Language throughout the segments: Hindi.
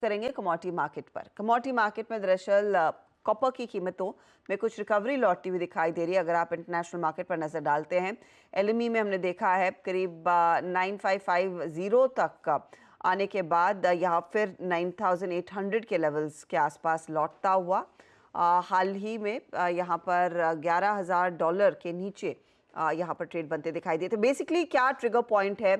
करेंगे कमोडिटी मार्केट पर। कमोडिटी मार्केट में दरअसल कॉपर की कीमतों में कुछ रिकवरी लौटती हुई दिखाई दे रही है। अगर आप इंटरनेशनल मार्केट पर नज़र डालते हैं, एलएमई में हमने देखा है करीब 9550 तक आने के बाद यहाँ फिर 9800 के लेवल्स के आसपास लौटता हुआ हाल ही में यहाँ पर $11,000 के नीचे यहाँ पर ट्रेड बनते दिखाई दिए। तो बेसिकली क्या ट्रिगर पॉइंट है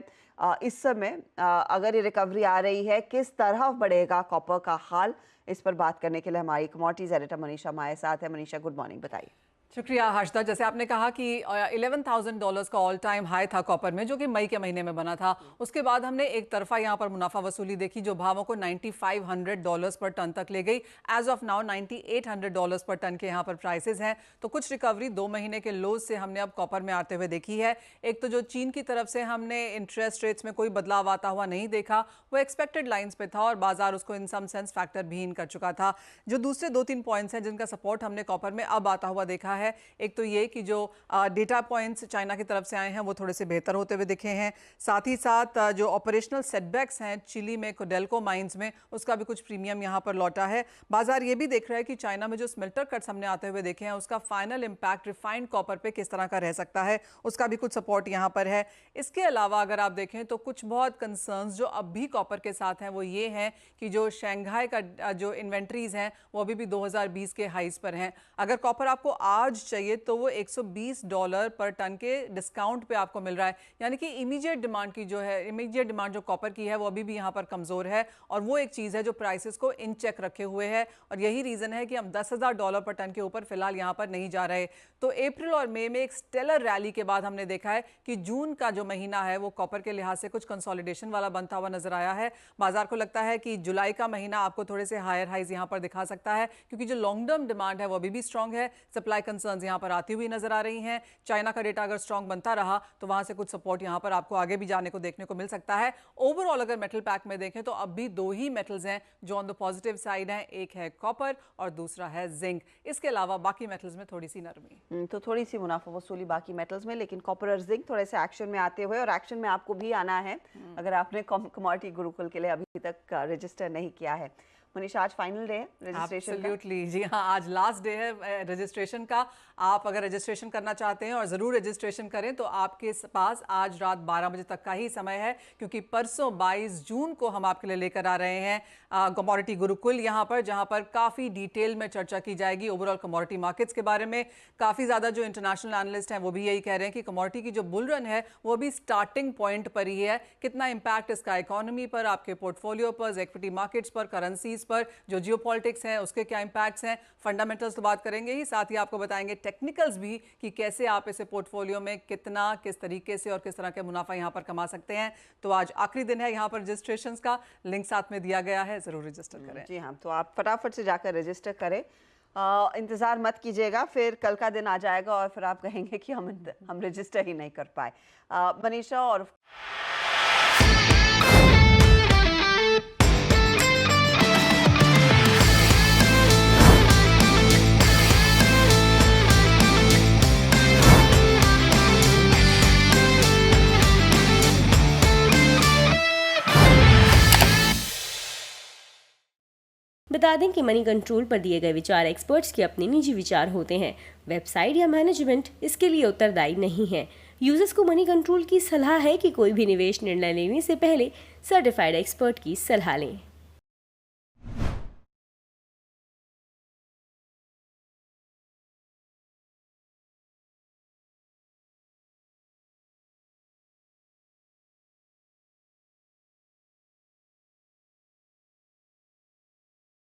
इस समय, अगर ये रिकवरी आ रही है किस तरह बढ़ेगा कॉपर का हाल, इस पर बात करने के लिए हमारी कमोडिटीज एडिटर मनीषा हमारे साथ है। मनीषा, गुड मॉर्निंग, बताइए। शुक्रिया हर्षदा। जैसे आपने कहा कि $11,000 का ऑल टाइम हाई था कॉपर में, जो कि मई के महीने में बना था। उसके बाद हमने एक तरफा यहाँ पर मुनाफा वसूली देखी, जो भावों को $9,500 पर टन तक ले गई। एज ऑफ नाउ $9,800 पर टन के यहाँ पर प्राइसेस हैं। तो कुछ रिकवरी 2 महीने के लोज से हमने अब कॉपर में आते हुए देखी है। एक तो जो चीन की तरफ से हमने इंटरेस्ट रेट्स में कोई बदलाव आता हुआ नहीं देखा, वो एक्सपेक्टेड लाइन्स पे था और बाजार उसको इन सम सेंस फैक्टर भी इन कर चुका था। जो दूसरे 2-3 पॉइंट्स हैं जिनका सपोर्ट हमने कॉपर में अब आता हुआ देखा है, एक तो ये कि जो डेटा पॉइंट्स चाइना की तरफ से आए हैं वो थोड़े से बेहतर होते हुए दिखे हैं। साथ ही साथ जो ऑपरेशनल सेटबैक्स हैं चिली में, कोडेल्को माइंस में, उसका भी कुछ प्रीमियम यहाँ पर लौटा है। बाजार ये भी देख रहा है कि चाइना में जो स्मेल्टर कट्स हमने आते हुए देखे हैं, उसका फाइनल इंपैक्ट रिफाइंड कॉपर पे किस तरह का रह सकता है, उसका भी कुछ सपोर्ट यहाँ पर है। इसके अलावा अगर आप देखें तो कुछ बहुत कंसर्न्स जो अब भी कॉपर के साथ हैं वो ये हैं कि जो शंघाई का जो इन्वेंट्रीज हैं वो अभी भी 2020 के हाइस पर हैं। अगर कॉपर आपको आज चाहिए तो वो $120 पर टन के डिस्काउंट पे आपको मिल रहा है, यानी कि इमीडिएट डिमांड की जो है, इमीडिएट डिमांड जो कॉपर की है वो अभी भी यहाँ पर कमजोर है और वो एक चीज है जो प्राइसेस को इन चेक रखे हुए है और यही रीजन है कि हम $10,000 पर टन के ऊपर फिलहाल यहाँ पर नहीं जा रहे। तो अप्रैल और मई में एक स्टेलर रैली के बाद हमने देखा है कि जून का जो महीना है वो कॉपर के लिहाज से कुछ कंसोलिडेशन वाला बनता हुआ नजर आया है। बाजार को लगता है कि जुलाई का महीना आपको थोड़े से हायर हाइज यहाँ पर दिखा सकता है, क्योंकि जो लॉन्ग टर्म डिमांड है वो अभी भी स्ट्रांग है। सप्लाई कंसर्न्स यहाँ पर आती हुई नजर आ रही हैं। चाइना का डेटा अगर स्ट्रांग बनता रहा तो वहां से कुछ सपोर्ट यहां पर आपको आगे भी जाने को देखने को मिल सकता है। ओवरऑल अगर मेटल पैक में देखें तो अब भी 2 ही मेटल्स हैं जो ऑन द पॉजिटिव साइड हैं, एक है कॉपर और दूसरा है जिंक। इसके अलावा बाकी मेटल्स में थोड़ी सी नरमी, तो थोड़ी सी मुनाफा वसूली बाकी मेटल्स में, लेकिन कॉपर और जिंक थोड़े से एक्शन में आते हुए, और एक्शन में आपको भी आना है अगर आपने कमोडिटी गुरुकुल के लिए अभी तक रजिस्टर नहीं किया है। मनीषा, आज फाइनल डे है रजिस्ट्रेशन का? एब्सोल्युटली, जी हाँ, आज लास्ट डे है रजिस्ट्रेशन का। आप अगर रजिस्ट्रेशन करना चाहते हैं और ज़रूर रजिस्ट्रेशन करें तो आपके पास आज रात 12 बजे तक का ही समय है, क्योंकि परसों 22 जून को हम आपके लिए लेकर आ रहे हैं कमोडिटी गुरुकुल यहाँ पर, जहाँ पर काफ़ी डिटेल में चर्चा की जाएगी ओवरऑल कमोडिटी मार्केट्स के बारे में। काफ़ी ज़्यादा जो इंटरनेशनल एनालिस्ट हैं वो भी यही कह रहे हैं कि कमोडिटी की जो बुल रन है वो अभी स्टार्टिंग पॉइंट पर ही है। कितना इंपैक्ट इसका इकोनॉमी पर, आपके पोर्टफोलियो पर, इक्विटी मार्केट्स पर, करेंसीज पर, जो जियोपॉलिटिक्स हैं उसके क्या इंपैक्ट्स हैं, फंडामेंटल्स तो बात करेंगे ही, साथ ही आपको बताएंगे टेक्निकल्स भी कि कैसे आप इसे पोर्टफोलियो में कितना, किस तरीके से और किस तरह के मुनाफा यहां पर कमा सकते हैं। तो आज आखिरी दिन है यहां पर रजिस्ट्रेशंस का, लिंक साथ में दिया गया है, जरूर रजिस्टर करें। जी हाँ, तो आप फटाफट से जाकर रजिस्टर करें, इंतजार मत कीजिएगा, फिर कल का दिन आ जाएगा और फिर आप कहेंगे कि हम रजिस्टर ही नहीं कर पाए। मनीषा, और बता दें कि मनी कंट्रोल पर दिए गए विचार एक्सपर्ट्स के अपने निजी विचार होते हैं। वेबसाइट या मैनेजमेंट इसके लिए उत्तरदायी नहीं है। यूजर्स को मनी कंट्रोल की सलाह है कि कोई भी निवेश निर्णय लेने से पहले सर्टिफाइड एक्सपर्ट की सलाह लें।